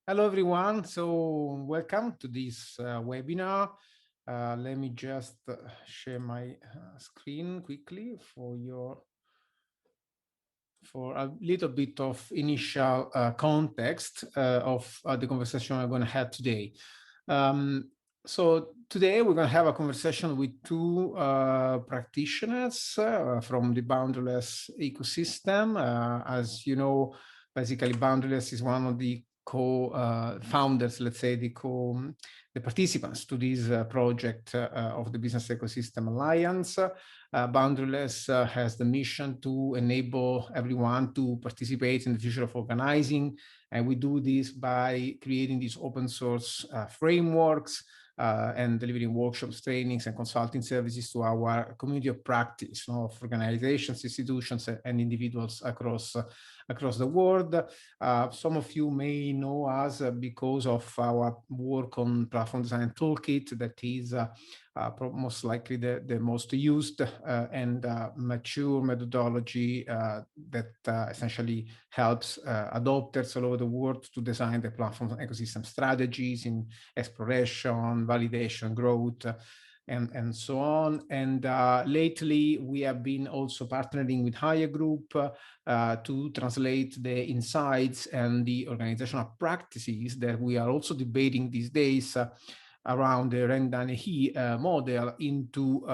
Hello, everyone. So welcome to this webinar. Let me just share my screen quickly for a little bit of initial context of the conversation we're going to have today. So today we're going to have a conversation with two practitioners from the Boundaryless ecosystem. As you know, basically Boundaryless is one of the co-founders, let's say the participants to this project of the Business Ecosystem Alliance. Boundaryless has the mission to enable everyone to participate in the future of organizing. And we do this by creating these open source frameworks and delivering workshops, trainings, and consulting services to our community of practice of organizations, institutions, and individuals across the world. Some of you may know us because of our work on platform design toolkit that is most likely the most used and mature methodology that essentially helps adopters all over the world to design the platform ecosystem strategies in exploration, validation, growth, and so on. And lately, we have been also partnering with Haya Group to translate the insights and the organizational practices that we are also debating these days around the Rendane model into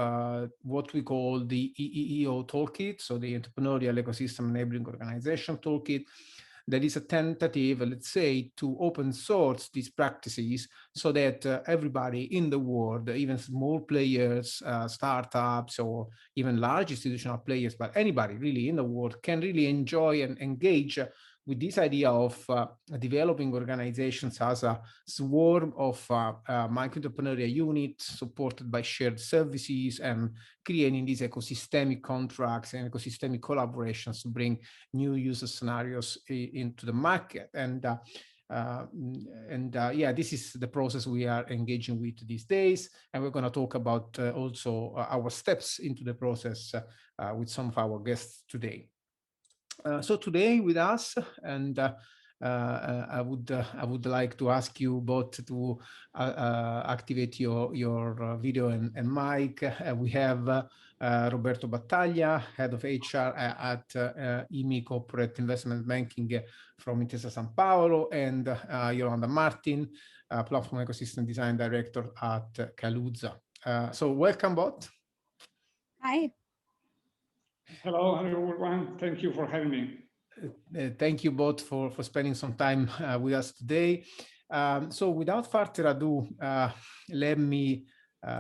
what we call the EEO toolkit, so the Entrepreneurial Ecosystem Enabling Organization toolkit. That is a tentative, let's say, to open source these practices so that everybody in the world, even small players, startups, or even large institutional players, but anybody really in the world can really enjoy and engage with this idea of developing organizations as a swarm of micro-entrepreneurial units supported by shared services and creating these ecosystemic contracts and ecosystemic collaborations to bring new user scenarios into the market. And yeah, this is the process we are engaging with these days. And we're going to talk about also our steps into the process with some of our guests today. So today with us, and I would like to ask you both to activate your video and mic. We have Roberto Battaglia, head of HR at IMI Corporate Investment Banking from Intesa Sanpaolo, and Yolanda Martin, Platform Ecosystem Design Director at Kaluza. So welcome both. Hi. Hello, everyone. Thank you for having me. Thank you both for spending some time with us today. So without further ado, let me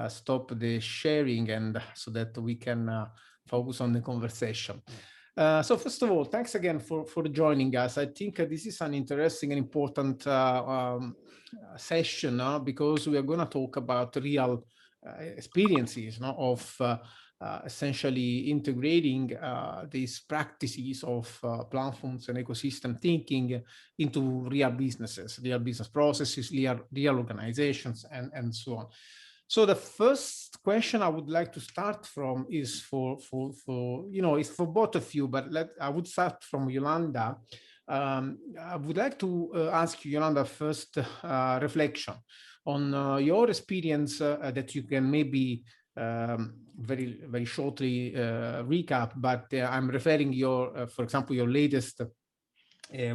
stop the sharing and so that we can focus on the conversation. So first of all, thanks again for joining us. I think this is an interesting and important session because we are going to talk about real experiences of essentially integrating these practices of platforms and ecosystem thinking into real businesses, real business processes, real organizations, and so on. So the first question I would like to start from is for it's for both of you, but I would start from Yolanda. I would like to ask you, Yolanda, first reflection on your experience that you can maybe very shortly recap, but I'm referring for example, your latest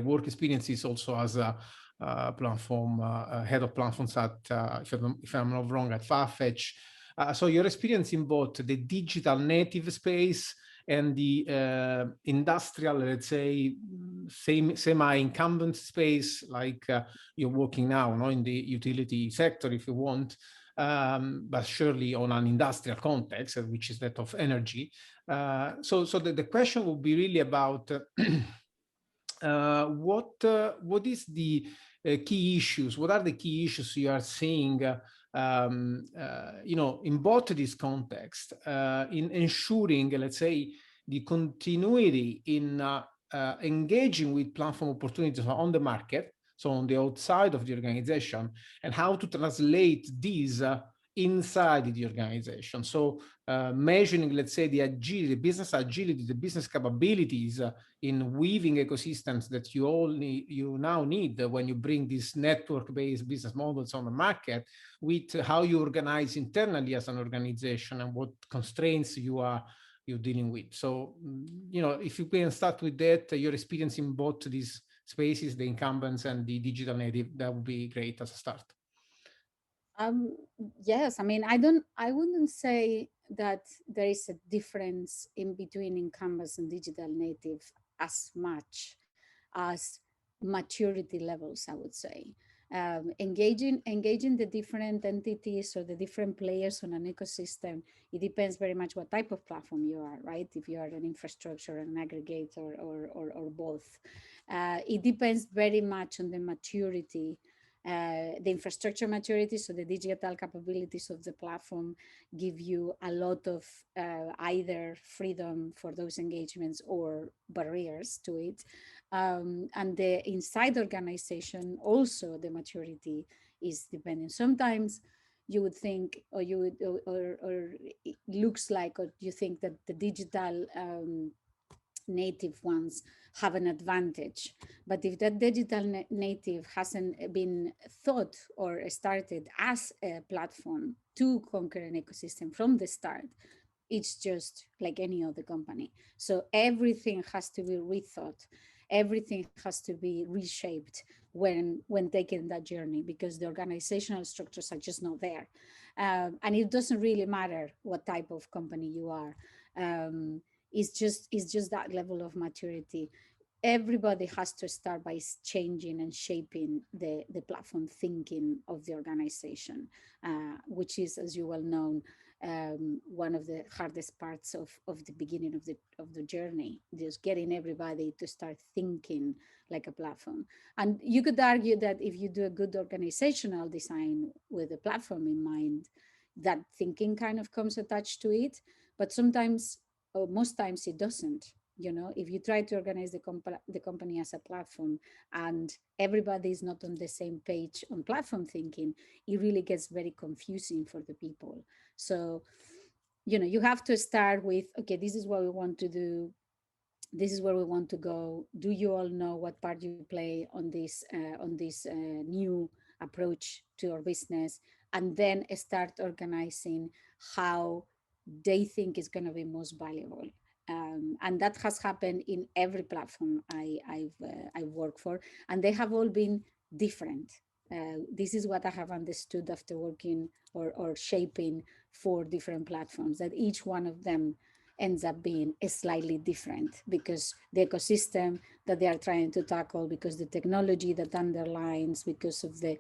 work experiences also as a platform head of platforms at, if I'm not wrong, at Farfetch. So your experience in both the digital native space and the industrial, let's say, semi-incumbent space, like you're working now, in the utility sector, if you want. But surely on an industrial context, which is that of energy. So the question would be really about what is the key issues? What are the key issues you are seeing, in both this context, in ensuring, let's say, the continuity in engaging with platform opportunities on the market, so on the outside of the organization, and how to translate these inside the organization. So measuring, let's say, the agility, the business agility, the business capabilities in weaving ecosystems that you now need when you bring these network-based business models on the market, with how you organize internally as an organization and what constraints you're dealing with. So, if you can start with that, your experience in both these spaces, the incumbents and the digital native, that would be great as a start. Yes, I mean, I wouldn't say that there is a difference in between incumbents and digital native as much as maturity levels, I would say. Engaging the different entities or the different players on an ecosystem, it depends very much what type of platform you are, right? If you are an infrastructure, an aggregator, or both. It depends very much on the maturity, the infrastructure maturity. So the digital capabilities of the platform give you a lot of either freedom for those engagements or barriers to it. And the inside organization, also the maturity is dependent. Sometimes you would think, or you would, or it looks like, or you think that the digital native ones have an advantage. But if that digital native hasn't been thought or started as a platform to conquer an ecosystem from the start, it's just like any other company. So everything has to be rethought. Everything has to be reshaped when taking that journey, because the organizational structures are just not there. And it doesn't really matter what type of company you are. It's just that level of maturity. Everybody has to start by changing and shaping the platform thinking of the organization, which is, as you well know, one of the hardest parts of the beginning of the journey, just getting everybody to start thinking like a platform. And you could argue that if you do a good organizational design with a platform in mind, that thinking kind of comes attached to it. But sometimes, or most times, it doesn't. If you try to organize the company as a platform and everybody is not on the same page on platform thinking, it really gets very confusing for the people. So, you have to start with, okay, this is what we want to do. This is where we want to go. Do you all know what part you play on this new approach to our business? And then start organizing how they think is going to be most valuable. And that has happened in every platform I've worked for, and they have all been different. This is what I have understood after working or shaping 4 different platforms, that each one of them ends up being slightly different, because the ecosystem that they are trying to tackle, because the technology that underlines, because of the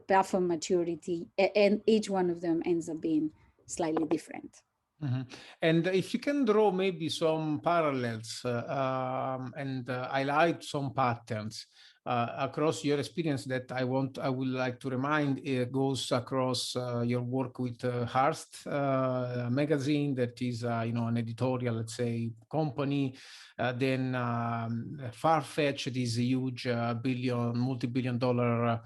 platform maturity, and each one of them ends up being slightly different. Mm-hmm. And if you can draw maybe some parallels and highlight some patterns across your experience that I would like to remind, it goes across your work with Hearst magazine, that is an editorial, let's say, company. Then Farfetch, this huge multi-billion dollar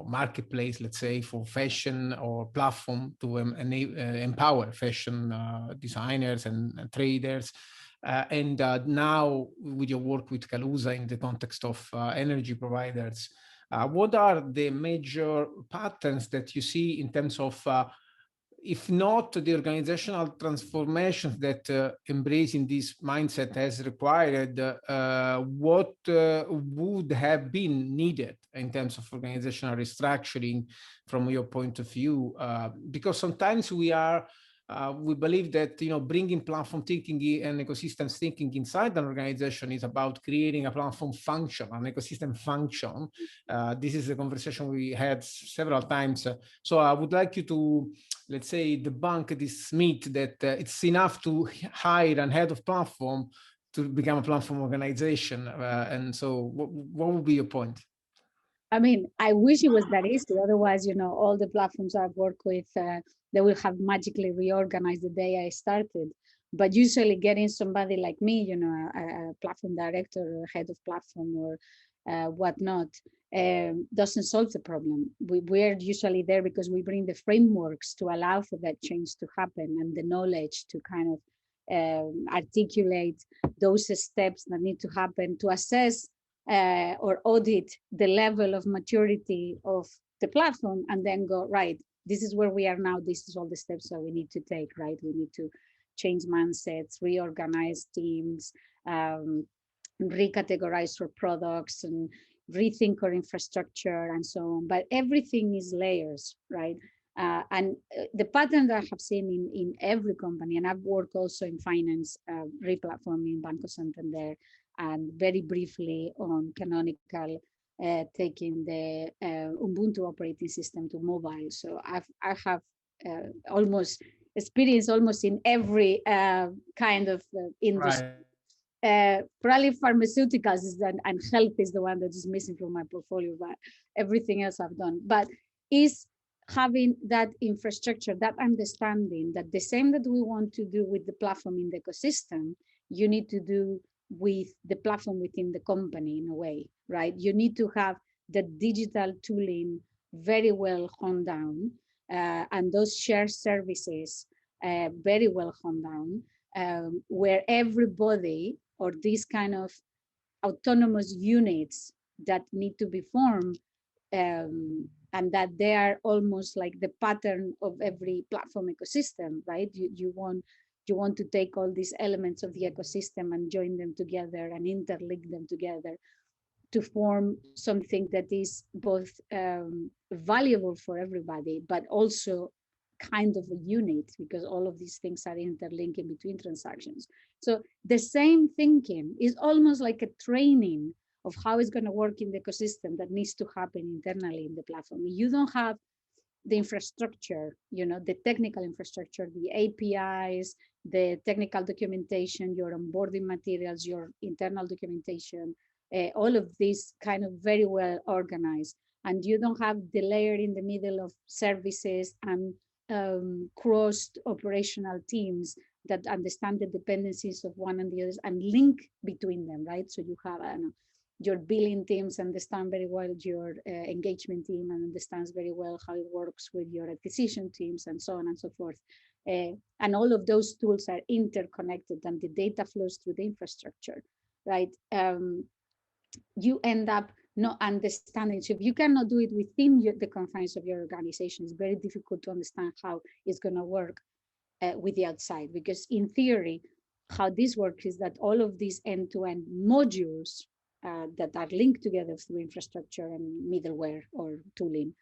marketplace, let's say, for fashion, or platform to empower fashion designers and traders. And now with your work with Calusa in the context of energy providers, what are the major patterns that you see in terms of, if not the organizational transformations that embracing this mindset has required, what would have been needed in terms of organizational restructuring from your point of view? Because sometimes we believe that bringing platform thinking and ecosystems thinking inside an organization is about creating a platform function, an ecosystem function. This is a conversation we had several times. So I would like you to, let's say, debunk this myth that it's enough to hire an head of platform to become a platform organization. And so what would be your point? I mean, I wish it was that easy. Otherwise, all the platforms I've worked with, they will have magically reorganized the day I started. But usually getting somebody like me, a platform director or head of platform, or whatnot, doesn't solve the problem. We're usually there because we bring the frameworks to allow for that change to happen, and the knowledge to kind of articulate those steps that need to happen to assess or audit the level of maturity of the platform, and then go, right, this is where we are now, this is all the steps that we need to take, right? We need to change mindsets, reorganize teams, recategorize our products, and rethink our infrastructure and so on. But everything is layers, right? And the pattern that I have seen in every company, and I've worked also in finance, replatforming Banco Santander, and very briefly on Canonical, taking the Ubuntu operating system to mobile. So I have almost experience almost in every kind of industry. Right. Probably pharmaceuticals and health is the one that is missing from my portfolio, but everything else I've done. But is having that infrastructure, that understanding that the same that we want to do with the platform in the ecosystem, you need to do with the platform within the company in a way, right? You need to have the digital tooling very well honed down, and those shared services very well honed down, where everybody or these kind of autonomous units that need to be formed, and that they are almost like the pattern of every platform ecosystem, right? You want to take all these elements of the ecosystem and join them together and interlink them together to form something that is both valuable for everybody, but also kind of a unit, because all of these things are interlinking between transactions. So the same thinking is almost like a training of how it's going to work in the ecosystem that needs to happen internally in the platform. You don't have the infrastructure, the technical infrastructure, the APIs, the technical documentation, your onboarding materials, your internal documentation, all of this kind of very well organized. And you don't have the layer in the middle of services and crossed operational teams that understand the dependencies of one and the others and link between them, right? So you have your billing teams understand very well your engagement team and understands very well how it works with your acquisition teams and so on and so forth. And all of those tools are interconnected and the data flows through the infrastructure, right? You end up not understanding. So if you cannot do it within the confines of your organization, it's very difficult to understand how it's going to work with the outside. Because in theory, how this works is that all of these end-to-end modules that are linked together through infrastructure and middleware or tooling,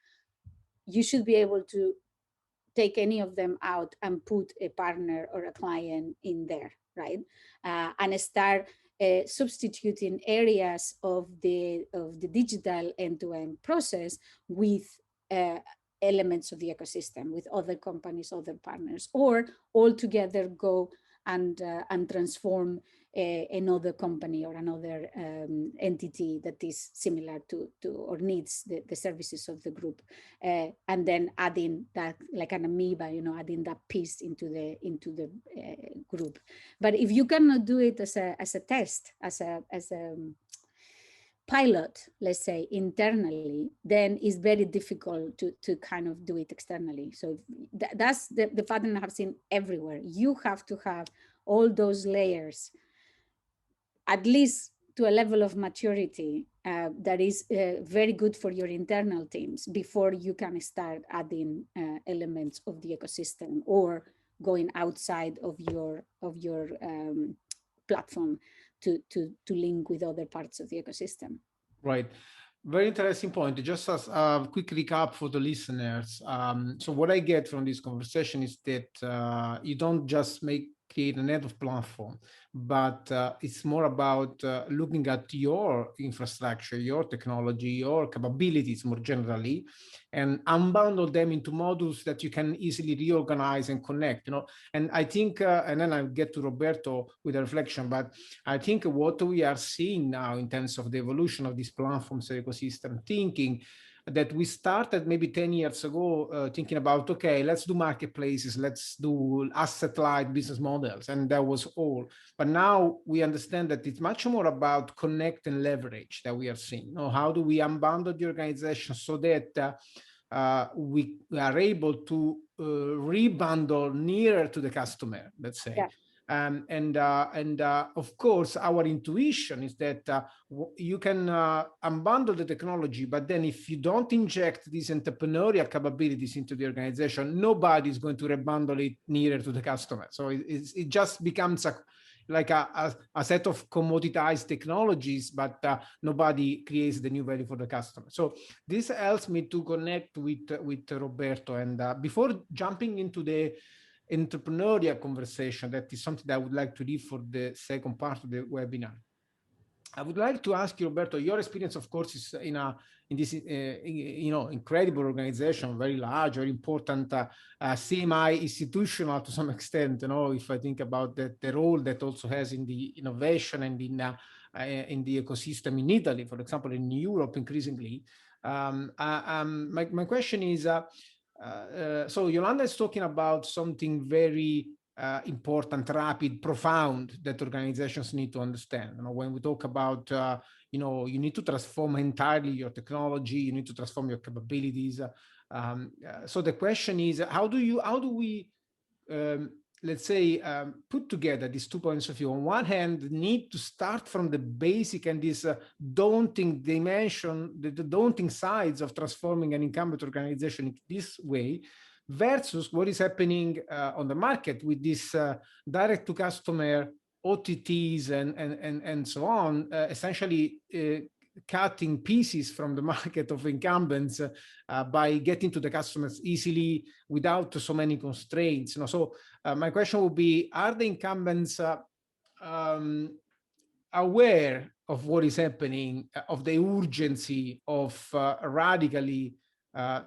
you should be able to take any of them out and put a partner or a client in there, right? And start substituting areas of the digital end-to-end process with elements of the ecosystem, with other companies, other partners, or all together go and transform another company or another entity that is similar to or needs the services of the group, and then adding that like an amoeba, adding that piece into the group. But if you cannot do it as a test, as a pilot, let's say internally, then it's very difficult to kind of do it externally. So that's the pattern I have seen everywhere. You have to have all those layers, at least to a level of maturity that is very good for your internal teams before you can start adding elements of the ecosystem or going outside of your platform to link with other parts of the ecosystem. Right. Very interesting point. Just as a quick recap for the listeners. So what I get from this conversation is that you don't just create a native platform, but it's more about looking at your infrastructure, your technology, your capabilities more generally, and unbundle them into modules that you can easily reorganize and connect. And I think, and then I'll get to Roberto with a reflection, but I think what we are seeing now in terms of the evolution of these platforms ecosystem thinking that we started maybe 10 years ago thinking about, okay, let's do marketplaces, let's do asset-light business models, and that was all. But now we understand that it's much more about connect and leverage that we are seeing. You know, how do we unbundle the organization so that we are able to rebundle nearer to the customer, let's say. Yeah. And of course, our intuition is that you can unbundle the technology, but then if you don't inject these entrepreneurial capabilities into the organization, nobody is going to rebundle it nearer to the customer. So it just becomes like a set of commoditized technologies, but nobody creates the new value for the customer. So this helps me to connect with Roberto. And before jumping into the entrepreneurial conversation, that is something that I would like to leave for the second part of the webinar. I would like to ask you, Roberto, your experience, of course, is in this incredible organization, very large, very important, semi-institutional to some extent. You know, if I think about the role that also has in the innovation and in the ecosystem in Italy, for example, in Europe, increasingly. My question is. So Yolanda is talking about something very important, rapid, profound that organizations need to understand. You know, when we talk about, you need to transform entirely your technology, you need to transform your capabilities. So the question is, how do we, let's say, put together these 2 points of view? On one hand, the need to start from the basic and this daunting dimension, the daunting sides of transforming an incumbent organization in this way, versus what is happening on the market with this direct to customer OTTs and so on, essentially cutting pieces from the market of incumbents by getting to the customers easily without so many constraints. You know, so my question would be: are the incumbents aware of what is happening, of the urgency of radically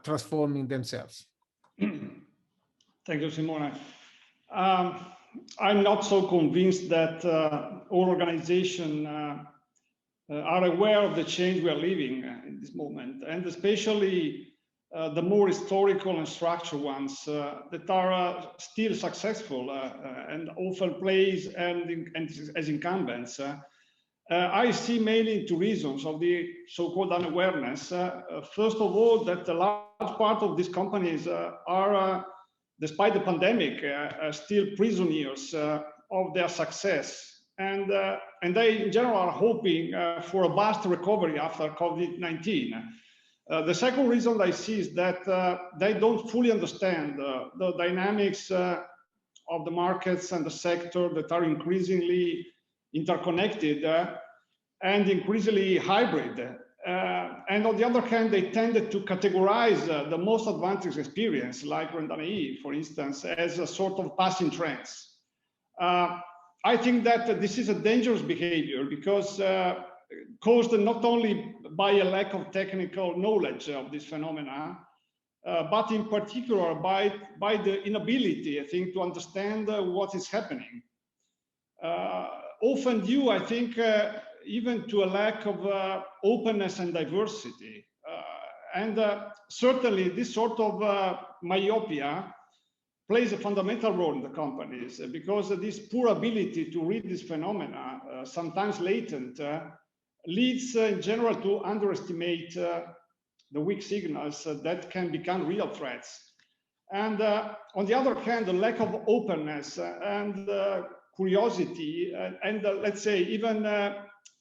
transforming themselves? Thank you, Simone. I'm not so convinced that all organizations are aware of the change we are living in this moment, and especially the more historical and structured ones that are still successful and often plays and as incumbents. I see mainly two reasons of the so-called unawareness. First of all, that a large part of these companies are, despite the pandemic, still prisoners of their success. And they in general are hoping for a vast recovery after COVID-19. The second reason I see is that they don't fully understand the dynamics of the markets and the sector that are increasingly interconnected and increasingly hybrid. And on the other hand, they tended to categorize the most advanced experience, like Rendana, for instance, as a sort of passing trends. I think that this is a dangerous behavior because caused not only by a lack of technical knowledge of this phenomena, but in particular by the inability, I think, to understand what is happening. Often due, I think, even to a lack of openness and diversity. And certainly this sort of myopia plays a fundamental role in the companies because this poor ability to read this phenomena, sometimes latent, leads in general to underestimate the weak signals that can become real threats. And on the other hand, the lack of openness and curiosity and let's say even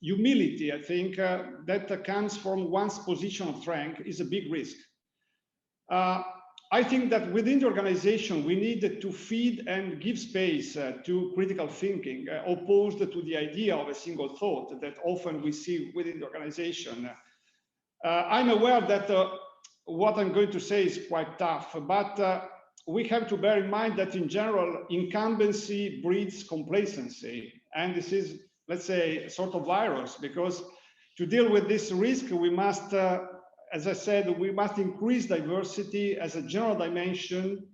humility, I think, that comes from one's position of strength is a big risk. I think that within the organization, we need to feed and give space to critical thinking, opposed to the idea of a single thought that often we see within the organization. I'm aware that what I'm going to say is quite tough, but we have to bear in mind that in general, incumbency breeds complacency. And this is, let's say, a sort of virus, because to deal with this risk, we must, as I said, we must increase diversity as a general dimension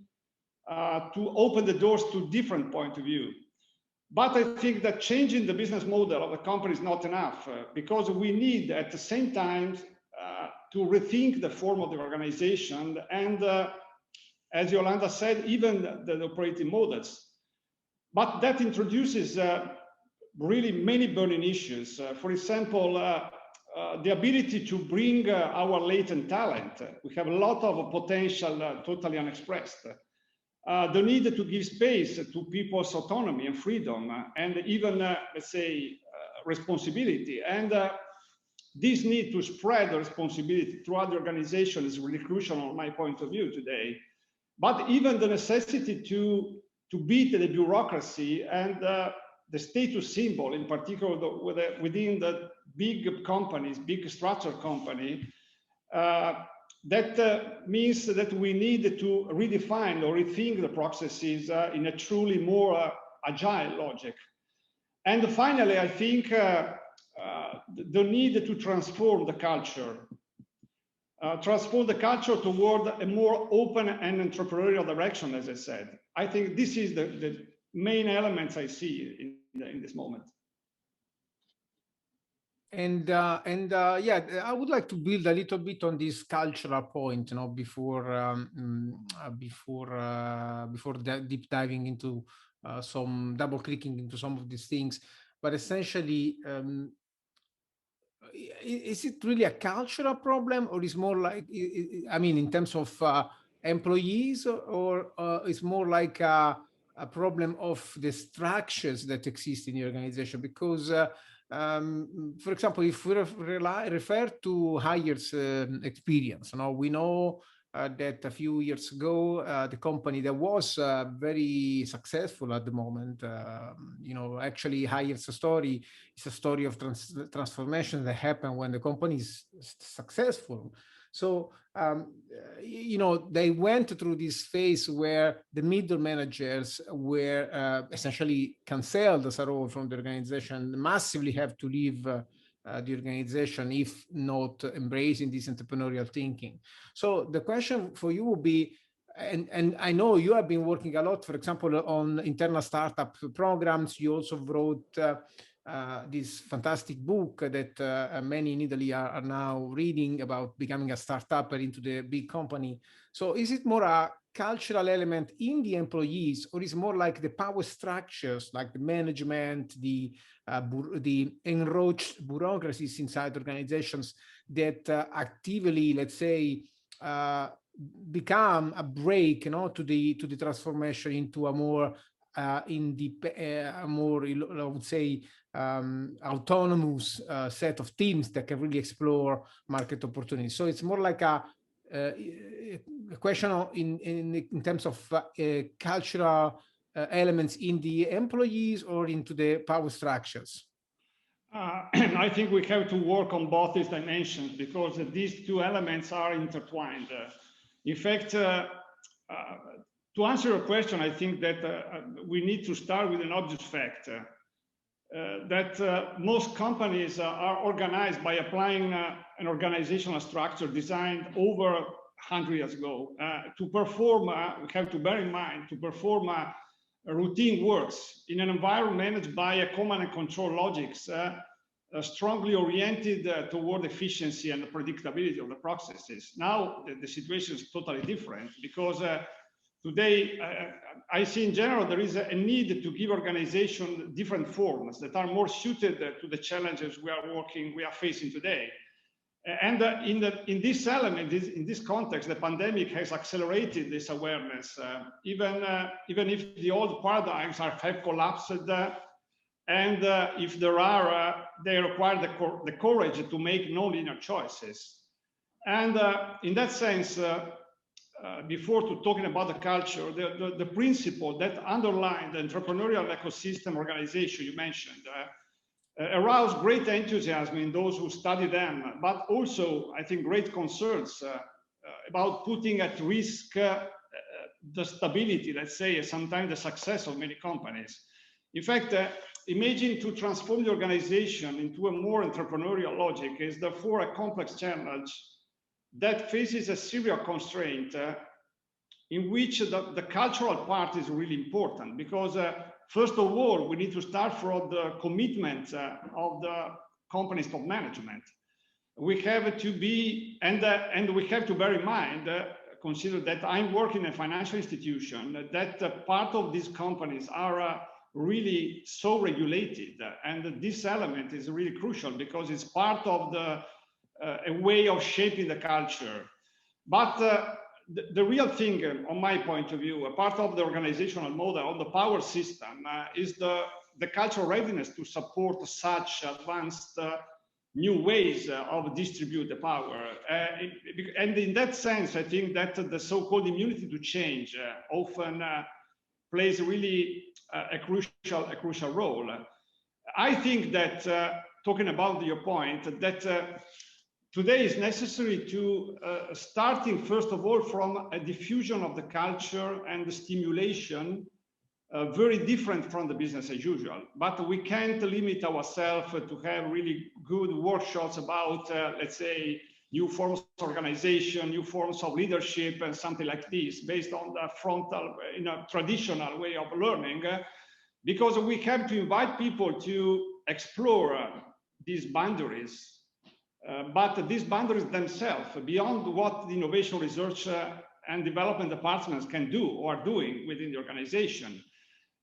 to open the doors to different point of view. But I think that changing the business model of the company is not enough because we need at the same time to rethink the form of the organization and, as Yolanda said, even the operating models. But that introduces really many burning issues. For example, the ability to bring our latent talent. We have a lot of potential totally unexpressed. The need to give space to people's autonomy and freedom and even, let's say, responsibility. And this need to spread the responsibility throughout the organization is really crucial on my point of view today. But even the necessity to beat the bureaucracy and the status symbol, in particular within the big companies, big structured company, that means that we need to redefine or rethink the processes in a truly more agile logic. And finally, I think the need to transform the culture. Transform the culture toward a more open and entrepreneurial direction, as I said. I think this is the main elements I see in this moment. And yeah, I would like to build a little bit on this cultural point, you know, before deep diving into some double clicking into some of these things. But essentially, is it really a cultural problem, or is more like, I mean, in terms of employees, or it's more like a problem of the structures that exist in the organization? Because for example, if we refer to hires experience, you know, we know that a few years ago, the company that was very successful at the moment, you know, actually Hires story is a story of transformation that happened when the company is successful. So, you know, they went through this phase where the middle managers were essentially canceled as a role from the organization, massively have to leave the organization if not embracing this entrepreneurial thinking. So the question for you will be, and I know you have been working a lot, for example, on internal startup programs. You also wrote this fantastic book that many in Italy are now reading about becoming a startup into the big company. So is it more a cultural element in the employees, or is it more like the power structures, like the management, the enroached bureaucracies inside organizations that actively, let's say, become a break, you know, to the transformation into a more more, I would say, autonomous set of teams that can really explore market opportunities. So it's more like a question of in terms of cultural elements in the employees or into the power structures. I think we have to work on both these dimensions because these two elements are intertwined. In fact, to answer your question, I think that we need to start with an obvious fact that most companies are organized by applying an organizational structure designed over 100 years ago. To perform, we have to bear in mind, to perform routine works in an environment managed by a command and control logics, strongly oriented toward efficiency and the predictability of the processes. Now, the situation is totally different because today, I see in general, there is a need to give organization different forms that are more suited to the challenges we are facing today. And in this element, in this context, the pandemic has accelerated this awareness, even if the old paradigms have collapsed, and if there are, they require the courage to make non-linear choices. And in that sense, before talking about the culture, the principle that underlined the entrepreneurial ecosystem organization you mentioned aroused great enthusiasm in those who study them, but also, I think, great concerns about putting at risk the stability, let's say, sometimes the success of many companies. In fact, imagine to transform the organization into a more entrepreneurial logic is therefore a complex challenge that faces a serious constraint in which the cultural part is really important because first of all, we need to start from the commitment of the company's top management. we have to be, and we have to bear in mind, consider that I'm working in a financial institution, that part of these companies are really so regulated, and this element is really crucial because it's part of a way of shaping the culture. But the real thing, on my point of view, a part of the organizational model, of the power system, is the cultural readiness to support such advanced new ways of distribute the power. And in that sense, I think that the so-called immunity to change often plays really a crucial role. I think that, talking about your point, that today is necessary to starting first of all from a diffusion of the culture and the stimulation, very different from the business as usual. But we can't limit ourselves to have really good workshops about, let's say, new forms of organization, new forms of leadership, and something like this, based on the frontal, traditional way of learning, because we have to invite people to explore these boundaries. But these boundaries themselves, beyond what the innovation research and development departments can do or are doing within the organization.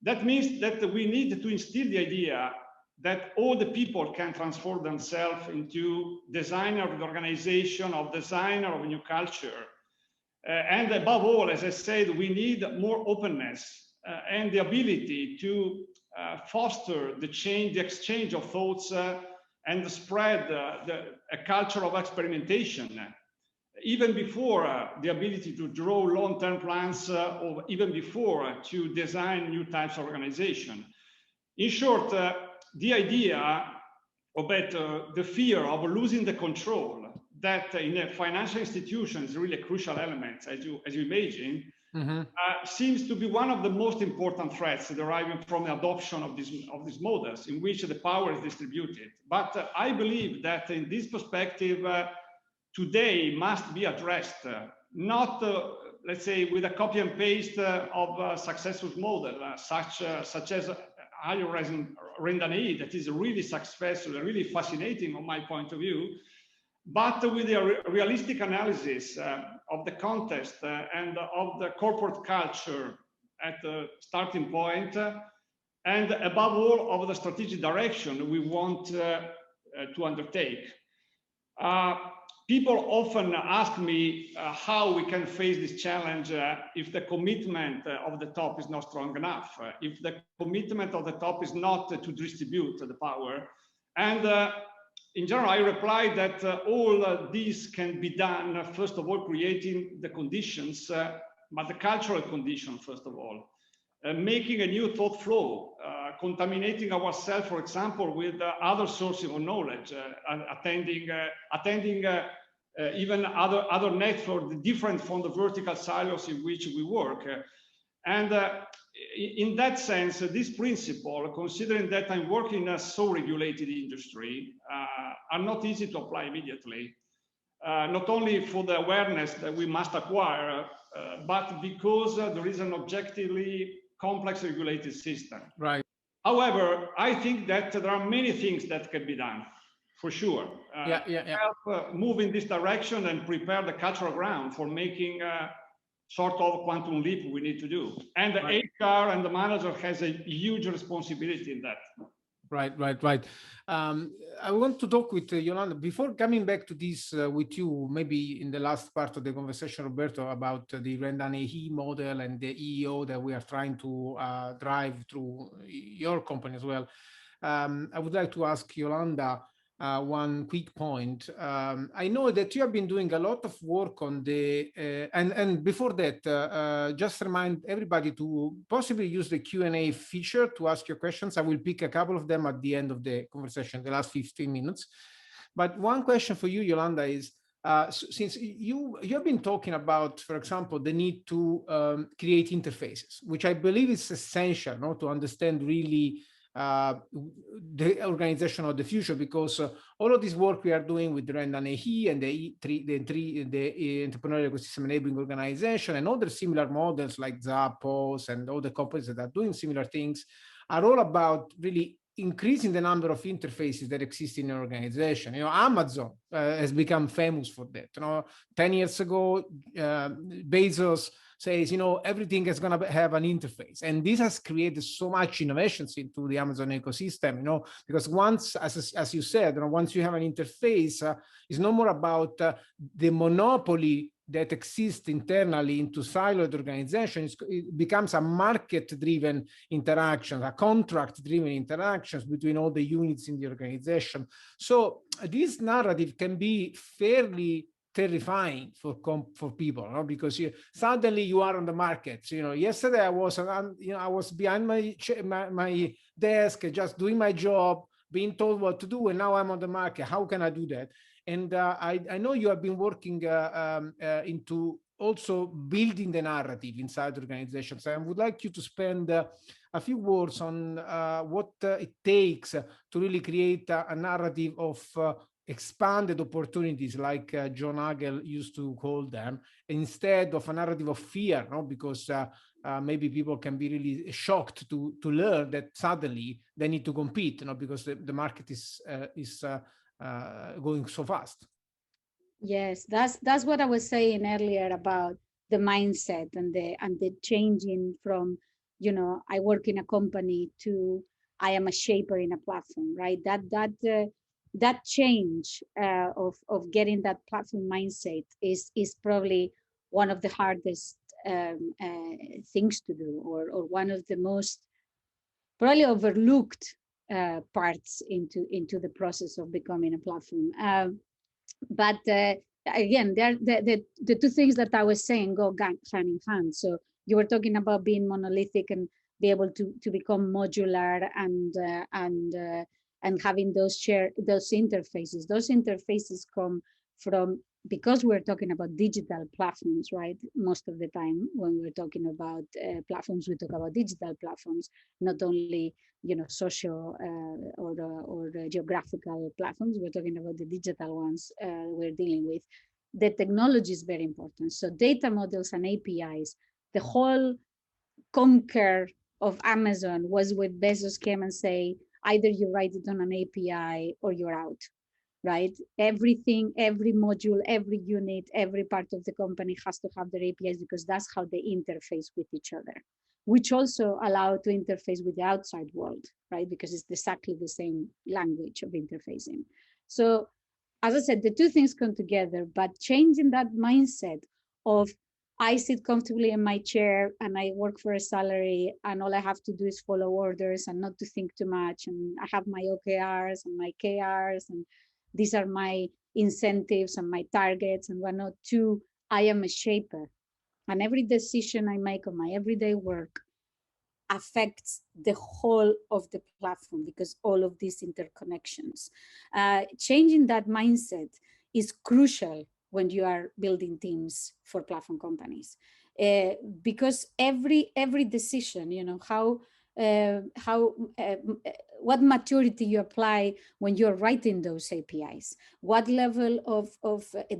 That means that we need to instill the idea that all the people can transform themselves into designer of the organization, of designer of a new culture. And above all, as I said, we need more openness and the ability to foster the change, the exchange of thoughts, and spread a culture of experimentation, even before the ability to draw long-term plans, or even before to design new types of organization. In short, the idea of that, the fear of losing the control, that in a financial institution is really a crucial element, as you imagine, seems to be one of the most important threats deriving from the adoption of these models in which the power is distributed. But I believe that in this perspective, today must be addressed, not, let's say, with a copy and paste of a successful model, such as Rendanei, that is really successful, really fascinating on my point of view, but with a realistic analysis of the context and of the corporate culture at the starting point, and above all, of the strategic direction we want to undertake. People often ask me how we can face this challenge if the commitment of the top is not strong enough, if the commitment of the top is not to distribute the power. And in general, I reply that all this can be done, first of all, creating the conditions, but the cultural conditions, first of all, making a new thought flow, contaminating ourselves, for example, with other sources of knowledge, attending even other networks different from the vertical silos in which we work. And in that sense, this principle, considering that I'm working in a so regulated industry, are not easy to apply immediately, not only for the awareness that we must acquire, but because there is an objectively complex regulated system. Right. However, I think that there are many things that can be done, for sure. Help move in this direction and prepare the cultural ground for making sort of quantum leap we need to do. And the HR and the manager has a huge responsibility in that. Right. I want to talk with Yolanda before coming back to this with you, maybe in the last part of the conversation, Roberto, about the Rendanei model and the EEO that we are trying to drive through your company as well. I would like to ask Yolanda one quick point. I know that you have been doing a lot of work on the, and before that, just remind everybody to possibly use the Q&A feature to ask your questions. I will pick a couple of them at the end of the conversation, the last 15 minutes. But one question for you, Yolanda, is, since you have been talking about, for example, the need to create interfaces, which I believe is essential, no, to understand really the organization of the future, because all of this work we are doing with the Rendanei and the Entrepreneurial Ecosystem Enabling Organization and other similar models like Zappos and all the companies that are doing similar things are all about really increasing the number of interfaces that exist in your organization. Amazon has become famous for that. 10 years ago, Bezos says, everything is going to have an interface. And this has created so much innovations into the Amazon ecosystem, because once, as you said, once you have an interface, it's no more about the monopoly that exists internally into siloed organizations. It becomes a market-driven interaction, a contract-driven interactions between all the units in the organization. So this narrative can be fairly terrifying for people, because suddenly you are on the market. Yesterday I was behind my desk, just doing my job, being told what to do, and now I'm on the market. How can I do that? And I know you have been working into also building the narrative inside organizations. I would like you to spend a few words on what it takes to really create a narrative of expanded opportunities, like John Hagel used to call them, instead of a narrative of fear, because maybe people can be really shocked to learn that suddenly they need to compete, because the market is going so fast. Yes, that's what I was saying earlier about the mindset and the changing from, I work in a company to I am a shaper in a platform, right? That change of getting that platform mindset is probably one of the hardest things to do, or one of the most probably overlooked parts into the process of becoming a platform. But again, the two things that I was saying go hand in hand. So you were talking about being monolithic and be able to become modular and having those interfaces. Those interfaces come from, because we're talking about digital platforms, right? Most of the time when we're talking about platforms, we talk about digital platforms, not only social or geographical platforms. We're talking about the digital ones we're dealing with. The technology is very important. So data models and APIs, the whole conquer of Amazon was when Bezos came and say, either you write it on an API or you're out, right? Everything, every module, every unit, every part of the company has to have their APIs, because that's how they interface with each other, which also allow to interface with the outside world, right? Because it's exactly the same language of interfacing. So as I said, the two things come together, but changing that mindset of I sit comfortably in my chair and I work for a salary and all I have to do is follow orders and not to think too much. And I have my OKRs and my KRs, and these are my incentives and my targets and whatnot. Two, I am a shaper. And every decision I make on my everyday work affects the whole of the platform, because all of these interconnections. Changing that mindset is crucial when you are building teams for platform companies, because every decision, what maturity you apply when you're writing those APIs, what level of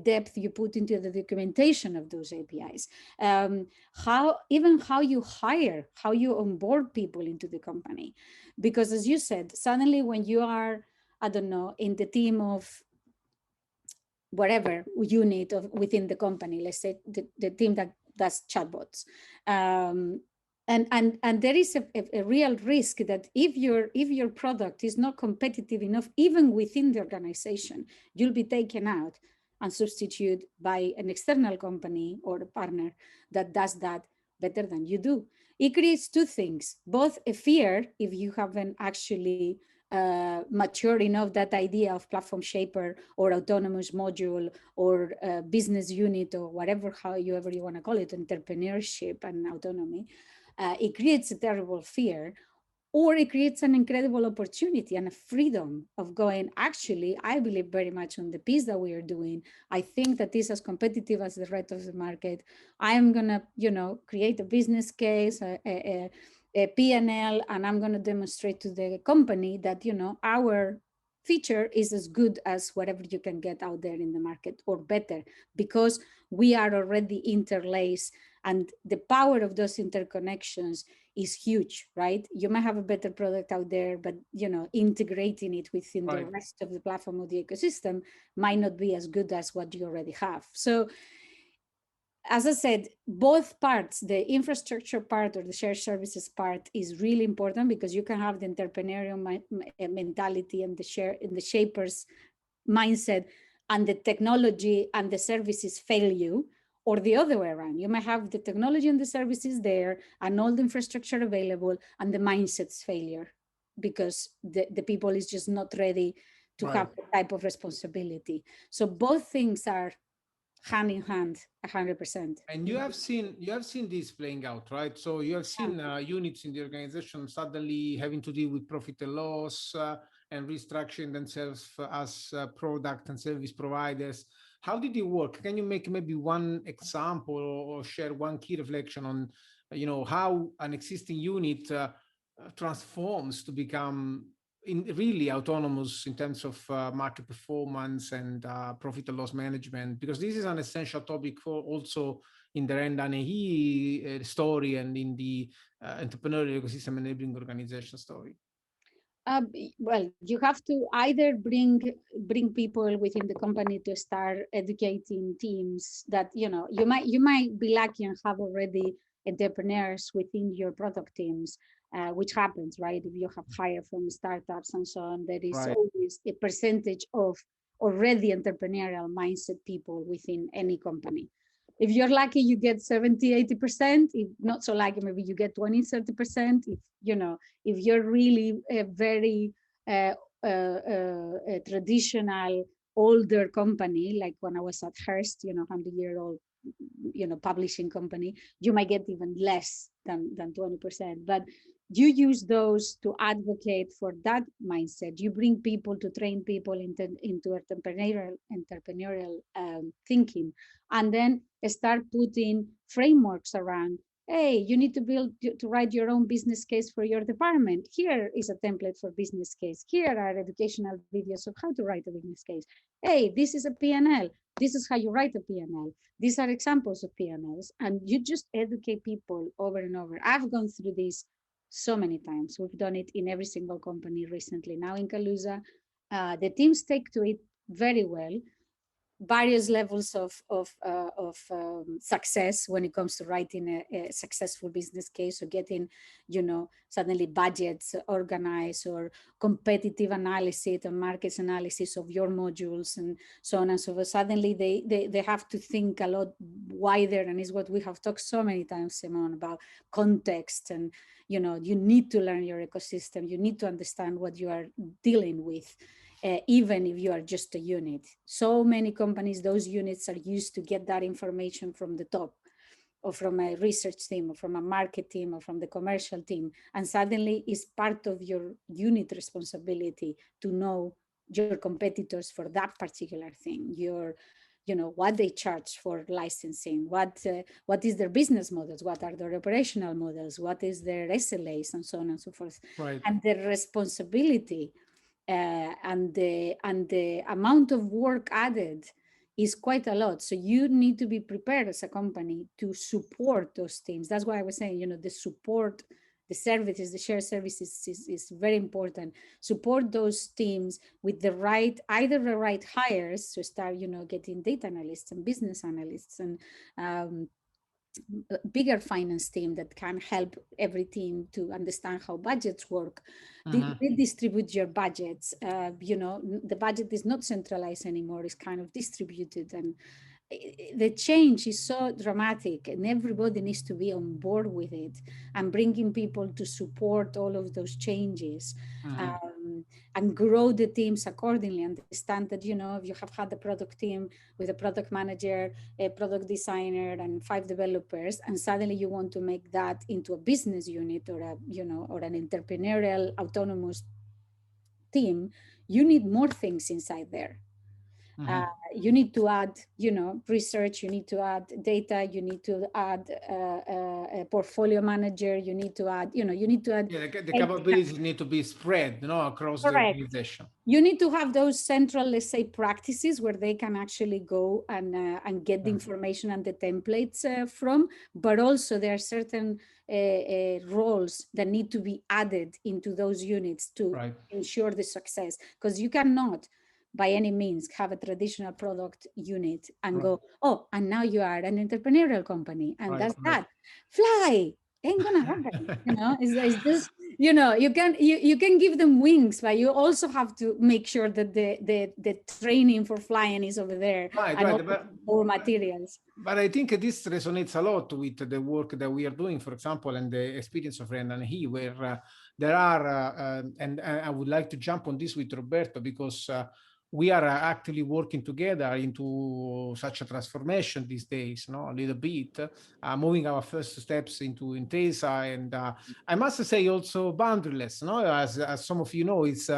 depth you put into the documentation of those APIs, how you hire, how you onboard people into the company. Because as you said, suddenly when you are, I don't know, in the team of whatever unit of within the company, let's say the team that does chatbots, and there is a real risk that if your product is not competitive enough, even within the organization, you'll be taken out and substituted by an external company or a partner that does that better than you do. It creates two things: both a fear if you haven't actually mature enough that idea of platform shaper or autonomous module or business unit or whatever, however you want to call it, entrepreneurship and autonomy. It creates a terrible fear, or it creates an incredible opportunity and a freedom of going, actually, I believe very much on the piece that we are doing. I think that is as competitive as the rest of the market. I'm going to, create a business case, a P&L, and I'm going to demonstrate to the company that, our feature is as good as whatever you can get out there in the market, or better, because we are already interlaced. And the power of those interconnections is huge, right? You might have a better product out there, but integrating it within the rest of the platform of the ecosystem might not be as good as what you already have. So as I said, both parts, the infrastructure part or the shared services part, is really important, because you can have the entrepreneurial mentality and the shapers mindset, and the technology and the services fail you, or the other way around. You might have the technology and the services there and all the infrastructure available, and the mindset's failure because the people is just not ready to have the type of responsibility. So both things are hand in hand, 100%. And you have seen this playing out, right? So you have seen units in the organization suddenly having to deal with profit and loss and restructuring themselves as product and service providers. How did it work? Can you make maybe one example or share one key reflection on, how an existing unit transforms to become really autonomous in terms of market performance and profit and loss management, because this is an essential topic for also in the R&D story and in the entrepreneurial ecosystem enabling organization story. Well, you have to either bring people within the company to start educating teams that you might be lucky and have already entrepreneurs within your product teams, which happens, right? If you have hired from startups and so on, there is always a percentage of already entrepreneurial mindset people within any company. If you're lucky, you get 70-80%. If not so lucky, maybe you get 20-30%. If you're really a very traditional older company, like when I was at Hearst, 100-year-old publishing company, you might get even less than 20%. But you use those to advocate for that mindset. You bring people to train people into entrepreneurial thinking, and then start putting frameworks around. Hey, you need to write your own business case for your department. Here is a template for business case. Here are educational videos of how to write a business case. Hey, this is a P&L. This is how you write a P&L. These are examples of P&Ls, and you just educate people over and over. I've gone through this so many times. We've done it in every single company recently. Now in Kaluza, the teams take to it very well. Various levels of success when it comes to writing a successful business case, or getting, suddenly budgets organized, or competitive analysis and markets analysis of your modules, and so on and so forth. Suddenly they have to think a lot wider, and is what we have talked so many times, Simone, about context. And you need to learn your ecosystem. You need to understand what you are dealing with. Even if you are just a unit. So many companies, those units are used to get that information from the top, or from a research team, or from a market team, or from the commercial team. And suddenly it's part of your unit responsibility to know your competitors for that particular thing. What they charge for licensing, what is their business models, what are their operational models, what is their SLAs, and so on and so forth. Right. And the responsibility and the amount of work added is quite a lot. So you need to be prepared as a company to support those teams. That's why I was saying, the support, the services, the shared services is very important. Support those teams with either the right hires to start, getting data analysts and business analysts and bigger finance team that can help every team to understand how budgets work. They distribute your budgets. The budget is not centralized anymore. It's kind of distributed, and the change is so dramatic, and everybody needs to be on board with it, and bringing people to support all of those changes. And grow the teams accordingly. Understand that, if you have had a product team with a product manager, a product designer, and 5 developers, and suddenly you want to make that into a business unit, or or an entrepreneurial autonomous team, you need more things inside there. You need to add, research, you need to add data, you need to add a portfolio manager, you need to add, you need to add. Yeah, the capabilities need to be spread, across the organization. You need to have those central, let's say, practices where they can actually go and get the information and the templates from, but also there are certain roles that need to be added into those units to ensure the success, because you cannot by any means have a traditional product unit and go, oh, and now you are an entrepreneurial company and that's that. Fly! Ain't gonna happen. It's just, you can give them wings, but you also have to make sure that the training for flying is over there, more materials. But I think this resonates a lot with the work that we are doing, for example, and the experience of Ren and he, where there are, and I would like to jump on this with Roberto, because we are actively working together into such a transformation these days, a little bit, moving our first steps into Intesa, and I must say also boundaryless, as some of you know, it's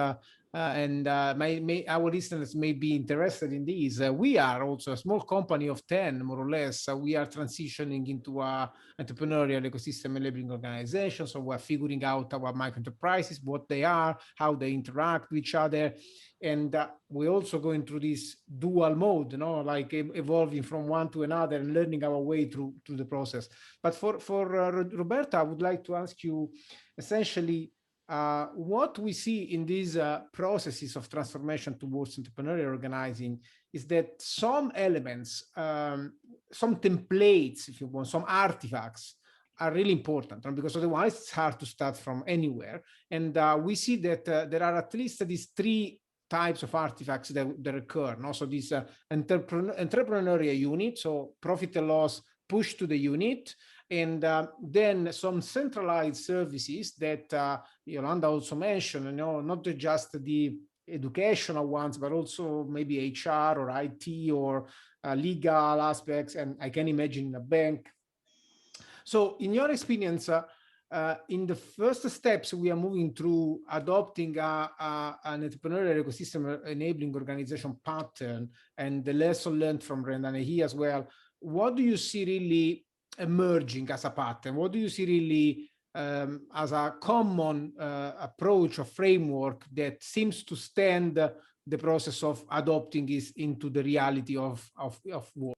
and our listeners may be interested in these. We are also a small company of 10, more or less. We are transitioning into a entrepreneurial ecosystem enabling organization. So we're figuring out our micro enterprises, what they are, how they interact with each other. And we're also going through this dual mode, like evolving from one to another and learning our way through the process. But for Roberta, I would like to ask you essentially what we see in these processes of transformation towards entrepreneurial organizing is that some elements, some templates, if you want, some artifacts are really important, because otherwise it's hard to start from anywhere. And we see that there are at least these three types of artifacts that occur. So this entrepreneurial unit, so profit and loss pushed to the unit, and then some centralized services that Yolanda also mentioned, not just the educational ones, but also maybe HR or IT or legal aspects, and I can imagine a bank. So in your experience, in the first steps, we are moving through adopting an entrepreneurial ecosystem enabling organization pattern, and the lesson learned from Rendane here as well. What do you see really emerging as a pattern? What do you see really as a common approach or framework that seems to stand the process of adopting this into the reality of work?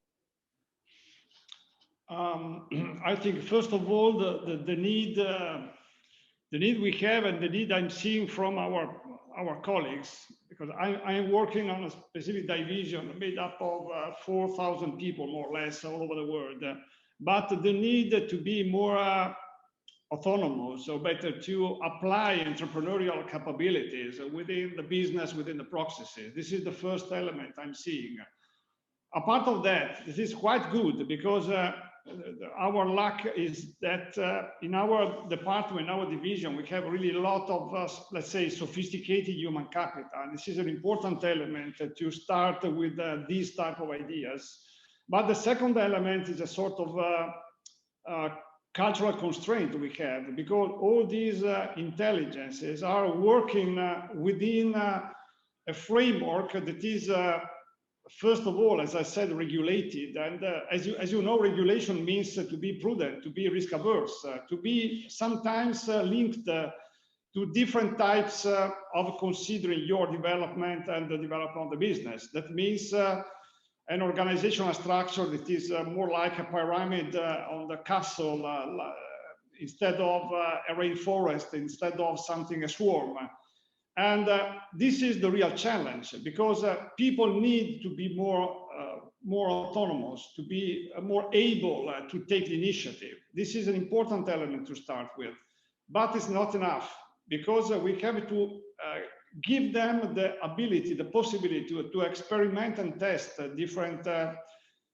I think first of all, the need we have and the need I'm seeing from our colleagues, because I am working on a specific division made up of 4,000 people, more or less, all over the world. But the need to be more autonomous, or better, to apply entrepreneurial capabilities within the business, within the processes. This is the first element I'm seeing. A part of that, this is quite good, because our luck is that in our department, in our division, we have really a lot of, let's say, sophisticated human capital. And this is an important element to start with these type of ideas. But the second element is a sort of cultural constraint we have, because all these intelligences are working within a framework that is first of all, as I said, regulated. And as you know, regulation means to be prudent, to be risk averse, to be sometimes linked to different types of considering your development and the development of the business. That means an organizational structure that is more like a pyramid on the castle instead of a rainforest, instead of something, a swarm. And this is the real challenge, because people need to be more autonomous, to be more able to take the initiative. This is an important element to start with, but it's not enough, because we have to give them the ability, the possibility to experiment and test different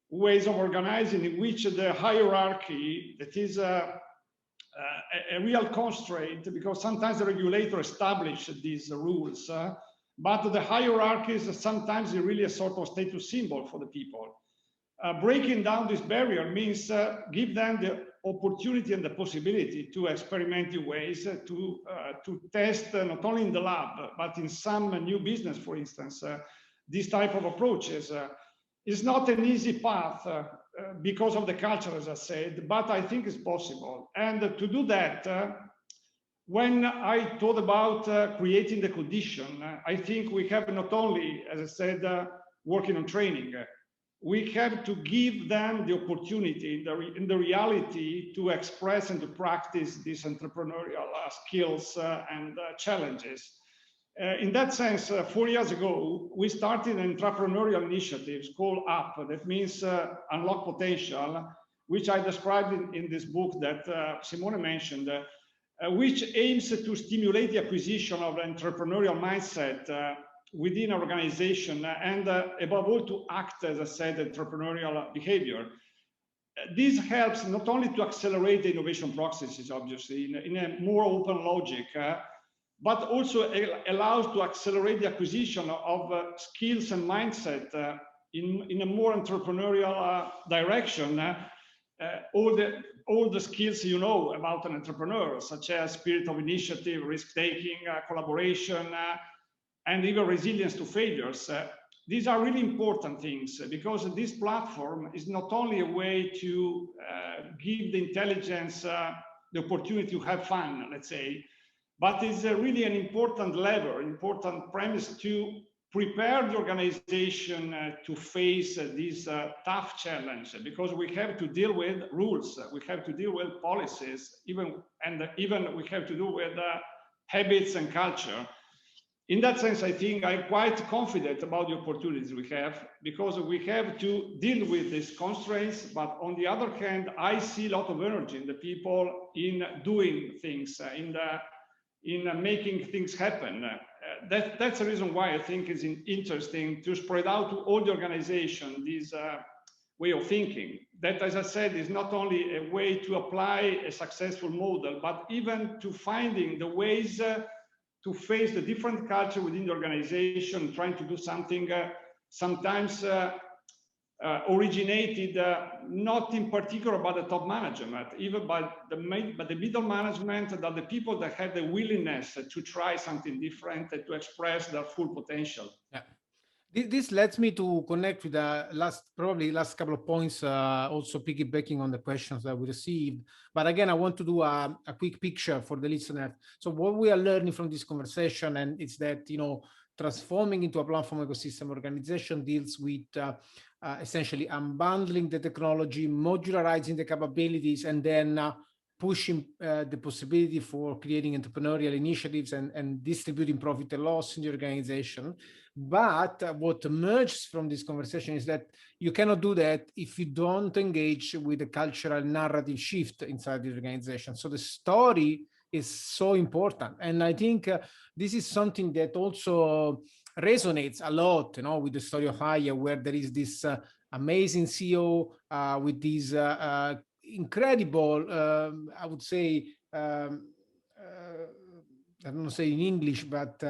ways of organizing, in which the hierarchy, that is a real constraint, because sometimes the regulator establishes these rules, but the hierarchies sometimes are really a sort of status symbol for the people. Breaking down this barrier means give them the opportunity and the possibility to experiment in ways to test not only in the lab, but in some new business, for instance, these type of approaches. It's not an easy path because of the culture, as I said, but I think it's possible. And to do that, when I thought about creating the condition, I think we have not only, as I said, working on training, we have to give them the opportunity in the reality to express and to practice these entrepreneurial skills and challenges. In that sense, 4 years ago, we started an entrepreneurial initiative called UP, that means Unlock Potential, which I described in this book that Simone mentioned, which aims to stimulate the acquisition of entrepreneurial mindset within an organization and above all to act, as I said, entrepreneurial behavior. This helps not only to accelerate the innovation processes, obviously, in a more open logic, but also allows to accelerate the acquisition of skills and mindset in a more entrepreneurial direction. All the skills you know about an entrepreneur, such as spirit of initiative, risk-taking, collaboration, and even resilience to failures. These are really important things because this platform is not only a way to give the intelligence the opportunity to have fun, let's say, but it's really an important lever, important premise to prepare the organization to face this tough challenge, because we have to deal with rules, we have to deal with policies, even we have to do with habits and culture. In that sense, I think I'm quite confident about the opportunities we have, because we have to deal with these constraints. But on the other hand, I see a lot of energy in the people in doing things, in making things happen. That's the reason why I think it's interesting to spread out to all the organization this way of thinking. That, as I said, is not only a way to apply a successful model, but even to finding the ways to face the different culture within the organization, trying to do something sometimes originated not in particular by the top management, even by the middle management, that the people that have the willingness to try something different and to express their full potential. Yeah. This lets me to connect with the last couple of points, also piggybacking on the questions that we received. But again, I want to do a quick picture for the listener. So what we are learning from this conversation, and it's that, transforming into a platform ecosystem organization deals with essentially unbundling the technology, modularizing the capabilities, and then pushing the possibility for creating entrepreneurial initiatives and distributing profit and loss in the organization. But what emerges from this conversation is that you cannot do that if you don't engage with the cultural narrative shift inside the organization. So the story is so important. And I think this is something that also resonates a lot, with the story of Aya, where there is this amazing CEO with these incredible, I would say, I don't know say in English, but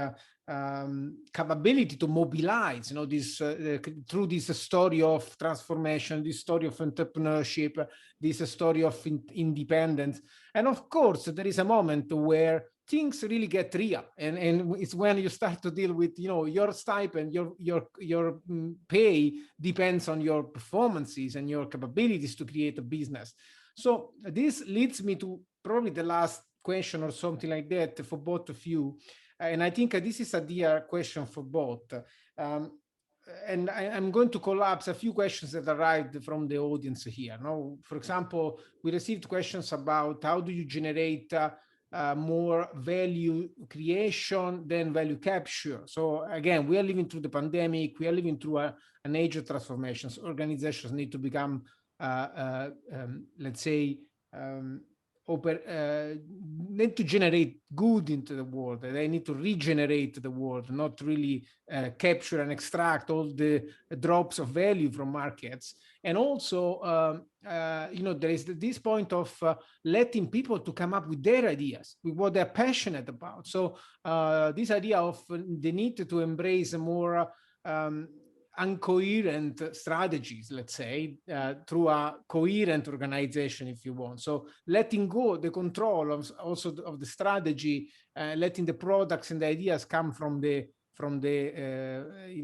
capability to mobilize, this through this story of transformation, this story of entrepreneurship, this story of independence. And of course, there is a moment where things really get real, and it's when you start to deal with, your stipend, your pay depends on your performances and your capabilities to create a business. So this leads me to probably the last question or something like that for both of you. And I think this is a dear question for both. And I'm going to collapse a few questions that arrived from the audience here. Now, for example, we received questions about how do you generate more value creation than value capture. So again, we are living through the pandemic. We are living through an age of transformations. Organizations need to become, let's say, need to generate good into the world. They need to regenerate the world, not really capture and extract all the drops of value from markets. And also, there is this point of letting people to come up with their ideas, with what they're passionate about. So this idea of the need to embrace a more uncoherent strategies, let's say, through a coherent organization, if you want. So letting go the control of also of the strategy, letting the products and the ideas come from the from the,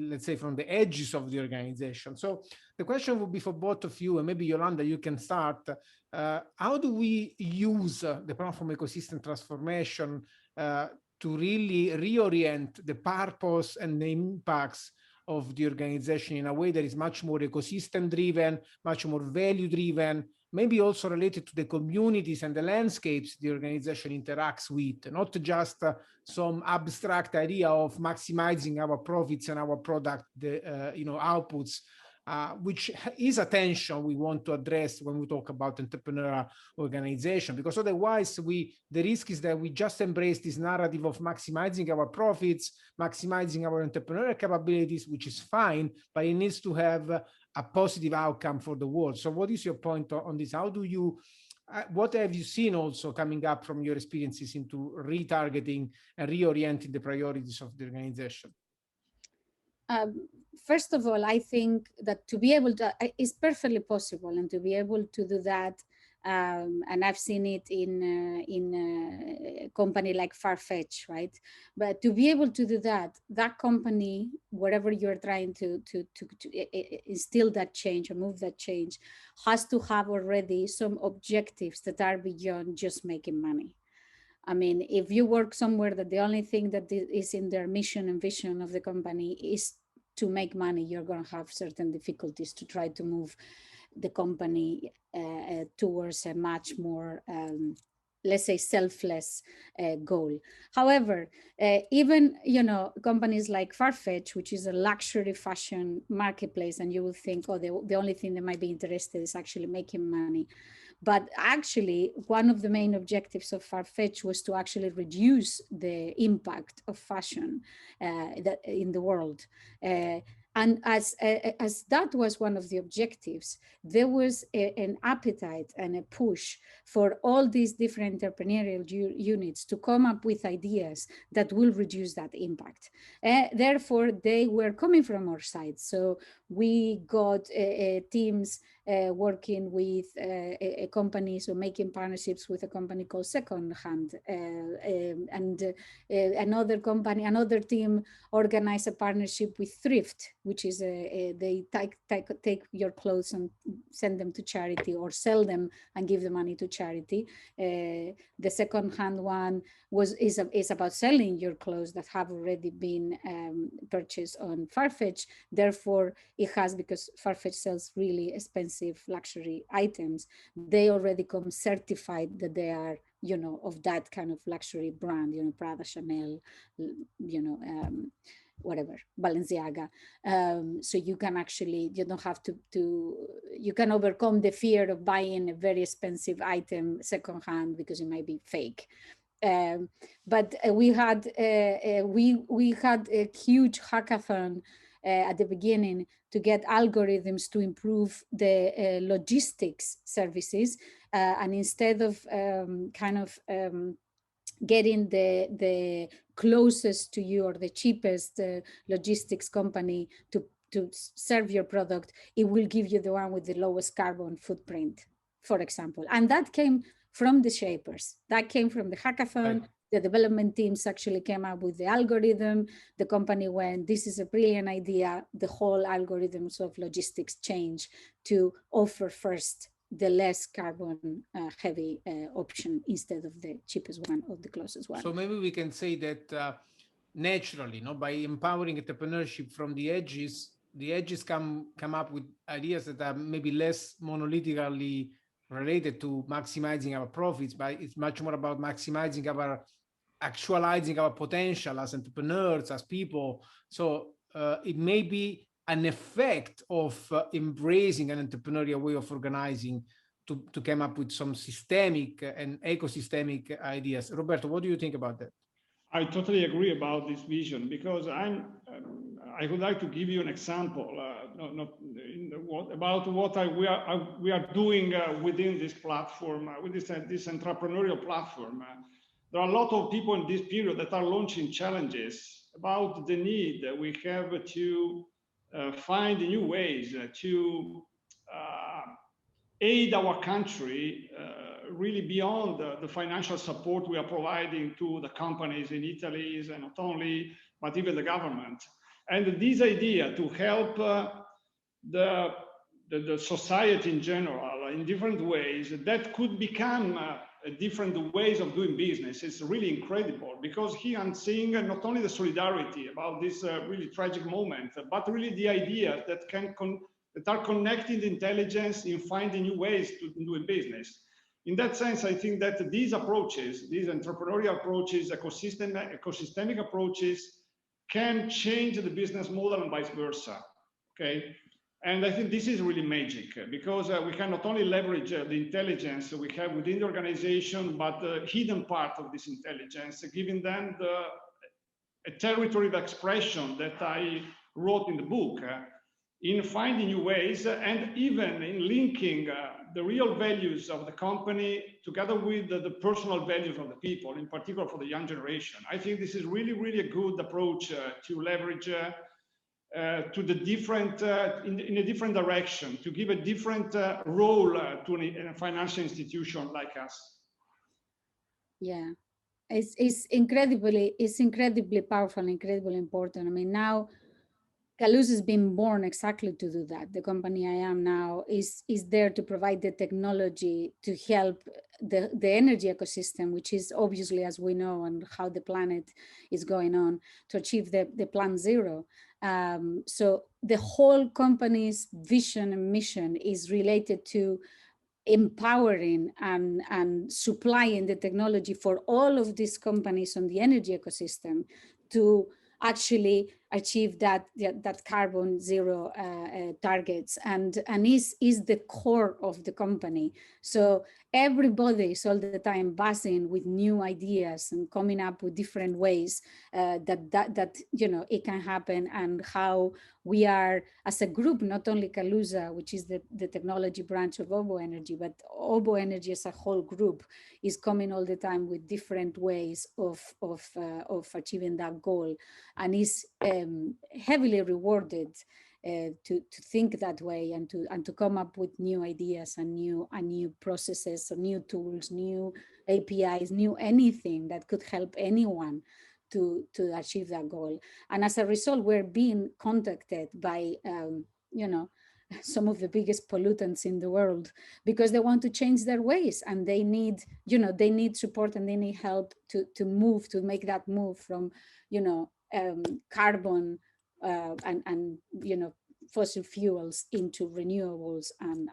let's say, from the edges of the organization. So the question would be for both of you, and maybe Yolanda, you can start. How do we use the platform ecosystem transformation to really reorient the purpose and the impacts of the organization in a way that is much more ecosystem driven, much more value driven, maybe also related to the communities and the landscapes the organization interacts with, not just some abstract idea of maximizing our profits and our product, outputs, which is a tension we want to address when we talk about entrepreneurial organization, because otherwise the risk is that we just embrace this narrative of maximizing our profits, maximizing our entrepreneurial capabilities, which is fine, but it needs to have a positive outcome for the world. So what is your point on this? How do you, what have you seen also coming up from your experiences into retargeting and reorienting the priorities of the organization? First of all, I think that to be able to, it's perfectly possible, and to be able to do that, and I've seen it in a company like Farfetch, right? But to be able to do that, that company, wherever you're trying to instill that change or move that change, has to have already some objectives that are beyond just making money. I mean, if you work somewhere that the only thing that is in their mission and vision of the company is to make money, you're going to have certain difficulties to try to move the company towards a much more, let's say, selfless goal. However, even, companies like Farfetch, which is a luxury fashion marketplace, and you will think, oh, the only thing they might be interested in is actually making money. But actually, one of the main objectives of Farfetch was to actually reduce the impact of fashion in the world. And as that was one of the objectives, there was an appetite and a push for all these different entrepreneurial units to come up with ideas that will reduce that impact. Therefore, they were coming from our side. So we got teams working with companies or making partnerships with a company called Second Hand, and another team organized a partnership with Thrift, which is they take your clothes and send them to charity, or sell them and give the money to charity. The Second Hand one is about selling your clothes that have already been purchased on Farfetch. Therefore, it has, because Farfetch sells really expensive luxury items, they already come certified that they are, of that kind of luxury brand, Prada, Chanel, whatever, Balenciaga. So you can actually, you don't have to you can overcome the fear of buying a very expensive item secondhand because it might be fake. But we had a huge hackathon at the beginning to get algorithms to improve the logistics services, and instead of getting the closest to you or the cheapest logistics company to serve your product, it will give you the one with the lowest carbon footprint, for example. And that came from the shapers, that came from the hackathon. Right. The development teams actually came up with the algorithm. The company went, this is a brilliant idea. The whole algorithms of logistics change to offer first the less carbon heavy option instead of the cheapest one or the closest one. So maybe we can say that naturally, by empowering entrepreneurship from the edges come up with ideas that are maybe less monolithically related to maximizing our profits, but it's much more about maximizing actualizing our potential as entrepreneurs, as people. So it may be an effect of embracing an entrepreneurial way of organizing to come up with some systemic and ecosystemic ideas. Roberto, what do you think about that? I totally agree about this vision, because I would like to give you an example about what we are doing within this platform, with this entrepreneurial platform. There are a lot of people in this period that are launching challenges about the need that we have to find new ways to aid our country really beyond the financial support we are providing to the companies in Italy, and not only, but even the government. And this idea to help the society in general in different ways that could become different ways of doing business is really incredible, because here I'm seeing not only the solidarity about this really tragic moment, but really the idea that that are connecting the intelligence in finding new ways to do business. In that sense, I think that these approaches, these entrepreneurial approaches, ecosystemic approaches, can change the business model and vice versa. Okay. And I think this is really magic, because we can not only leverage the intelligence we have within the organization, but the hidden part of this intelligence, giving them a territory of expression that I wrote in the book, in finding new ways and even in linking the real values of the company together with the personal values of the people, in particular for the young generation. I think this is really, really a good approach to leverage to the different, in a different direction, to give a different role to a financial institution like us. Yeah, it's incredibly powerful, incredibly important. I mean, now Calusa has been born exactly to do that. The company I am now is there to provide the technology to help the energy ecosystem, which is obviously, as we know, and how the planet is going on, to achieve the plan zero. So the whole company's vision and mission is related to empowering and supplying the technology for all of these companies on the energy ecosystem to actually achieve that carbon zero targets, and is the core of the company. So everybody is all the time buzzing with new ideas and coming up with different ways that you know it can happen, and how we are as a group, not only Calusa, which is the technology branch of Obo Energy, but Obo Energy as a whole group is coming all the time with different ways of achieving that goal, and is heavily rewarded to think that way, and to come up with new ideas and new processes, so new tools, new APIs, new anything that could help anyone to achieve that goal. And as a result, we're being contacted by you know, some of the biggest pollutants in the world, because they want to change their ways, and they need, you know, they need support and they need help to make that move from, you know, carbon and you know, fossil fuels into renewables and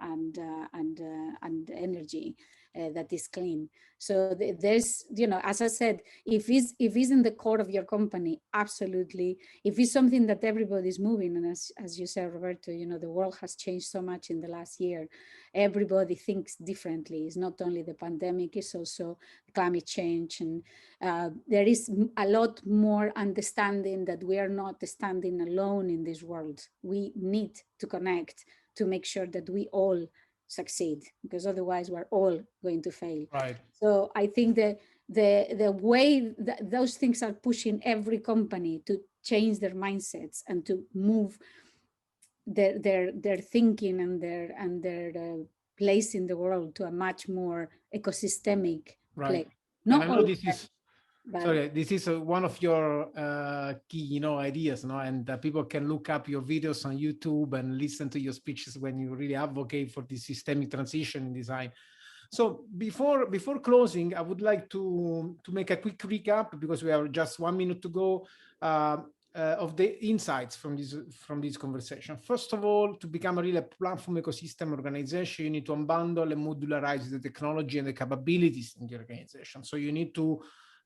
energy that is clean. So there's, you know, as I said, if it's in the core of your company, absolutely. If it's something that everybody's moving, and as you said, Roberto, you know, the world has changed so much in the last year. Everybody thinks differently. It's not only the pandemic, it's also climate change. And there is a lot more understanding that we are not standing alone in this world. We need to connect to make sure that we all succeed, because otherwise we're all going to fail. Right. So I think that the way that those things are pushing every company to change their mindsets and to move their thinking and their place in the world to a much more ecosystemic Right. place. Not and I know this is but sorry, this is one of your key, you know, ideas, no? And people can look up your videos on YouTube and listen to your speeches when you really advocate for this systemic transition in design. So before closing, I would like to make a quick recap, because we have just 1 minute to go, of the insights from this conversation. First of all, to become a real platform ecosystem organization, you need to unbundle and modularize the technology and the capabilities in the organization. So you need to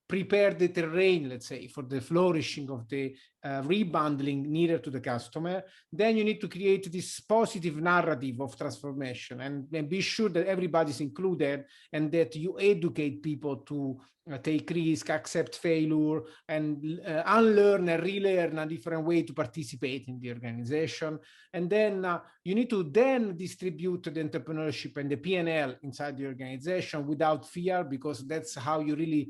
prepare the terrain, let's say, for the flourishing of the rebundling nearer to the customer. Then you need to create this positive narrative of transformation, and be sure that everybody's included, and that you educate people to take risk, accept failure, and unlearn and relearn a different way to participate in the organization. And then you need to then distribute the entrepreneurship and the P&L inside the organization without fear, because that's how you really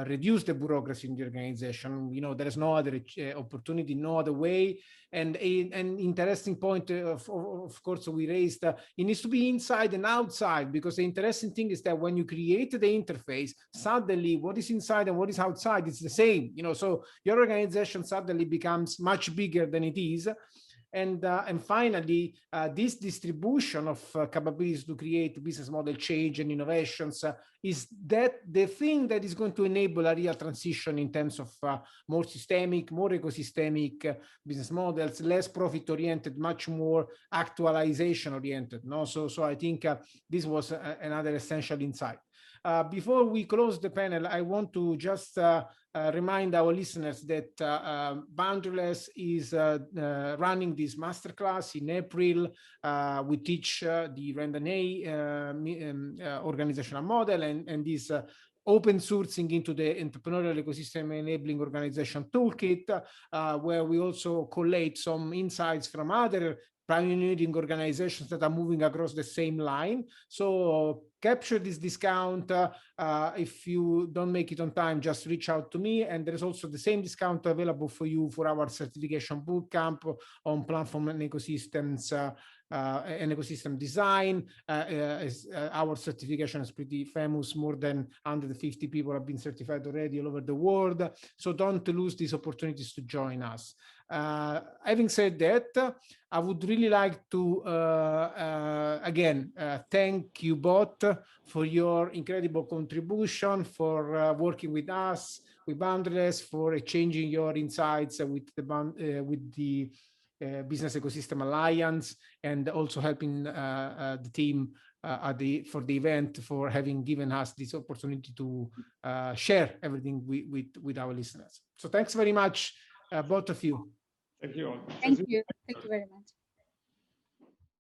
reduce the bureaucracy in the organization. You know, there is no other the opportunity no other way. And an interesting point, of course, we raised, it needs to be inside and outside, because the interesting thing is that when you create the interface, suddenly what is inside and what is outside, it's the same, so your organization suddenly becomes much bigger than it is. And finally, this distribution of capabilities to create business model change and innovations is that the thing that is going to enable a real transition in terms of more systemic, more ecosystemic business models, less profit-oriented, much more actualization-oriented. No? So I think this was another essential insight. Before we close the panel, I want to just remind our listeners that Boundaryless is running this masterclass in April. We teach the RAND&A organizational model and this open sourcing into the entrepreneurial ecosystem enabling organization toolkit, where we also collate some insights from other pioneering organizations that are moving across the same line. So capture this discount. If you don't make it on time, just reach out to me. And there's also the same discount available for you for our certification bootcamp on platform and ecosystems and ecosystem design. Our certification is pretty famous. More than 150 people have been certified already all over the world. So don't lose these opportunities to join us. Having said that, I would really like to again thank you both for your incredible contribution, for working with us, with Boundaryless, for exchanging your insights with the Business Ecosystem Alliance, and also helping the team for the event, for having given us this opportunity to share everything with our listeners. So thanks very much, both of you. Thank you. Thank you. Thank you very much.